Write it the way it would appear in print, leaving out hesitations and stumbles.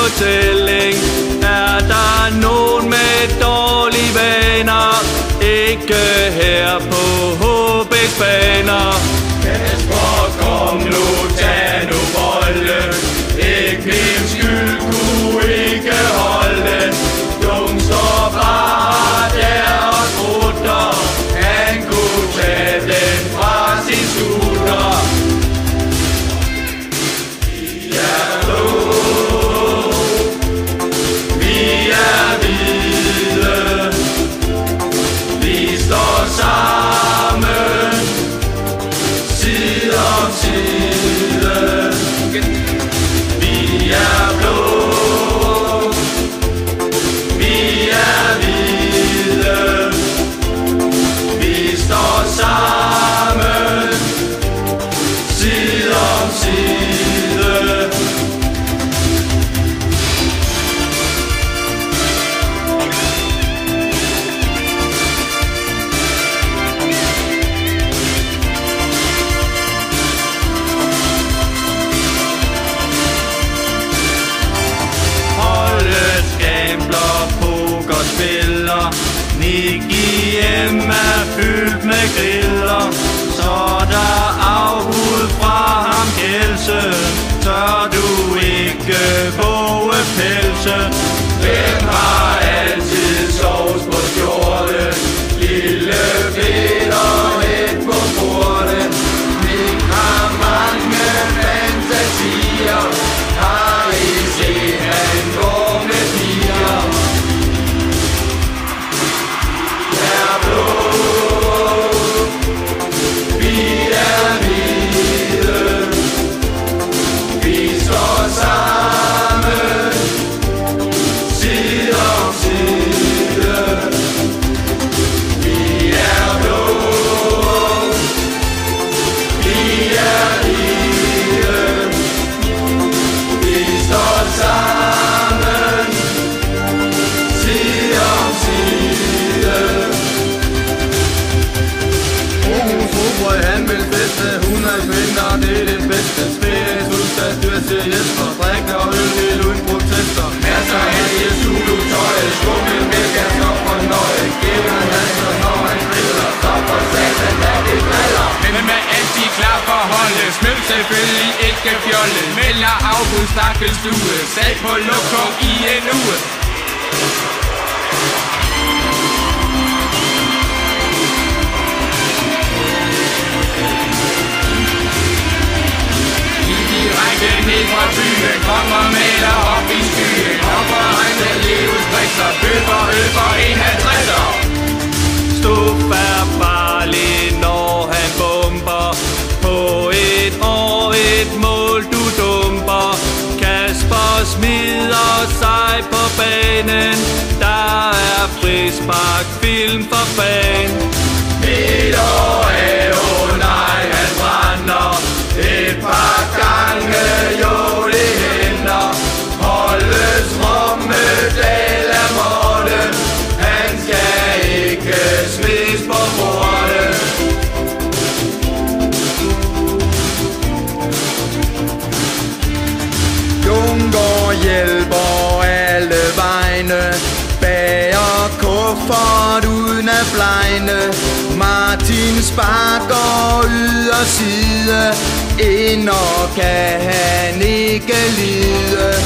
fortælling. Er der nogen med dårlige vaner? Ikke her på HB's baner. Kasper, kom nu, tag nu bolden. Ikke min skyld, kunne ikke holde. Dum står bare der og trutter. Han kunne tage den fra sin sutter. Vi er blå, vi er hvide. Vi står sammen, side om side. Vi er blå, vi er hvide. Vi står sammen, side om side. Spiller Nicky hjem er fyldt med griller. Så der afbud fra ham Kjelse. Tør du ikke våge pelse? Hvem har altid sovs på skjorte? Lille Peter lidt på bordet. Nick har mange fantasier. Har I set han går med piger? Det er det bedste spil, udsatt dyr til Jesper. Drikker og øl helt uden protester. Masser af det Zulu-tøj. Skummel med gasker for nøje. Giver halser, når han griller. Så for satan, hvad det driller. Men med altid klar for holdet. Smøl selvfølgelig ikke fjolle. Melder afbud, stakkels stue. Sag på lokum i en uge. Ned fra byen, kommer med dig op i skyen. Hopper regne livsdrikser, bøffer øl for en 50'er. Stuf er farlig, når han bomber. På et år, et mål du dumper. Kasper smider sig på banen. Der er frispark, film for fan. Et år er nej, han brænder. Et par gange, jo det hænder. Holdes Rommedal er måtte. Han skal ikke smides på bordet. Jungård hjælper alle vegne. Bager kuffert uden at flegne. Martin sparker yderside. Inder kan han ikke lide.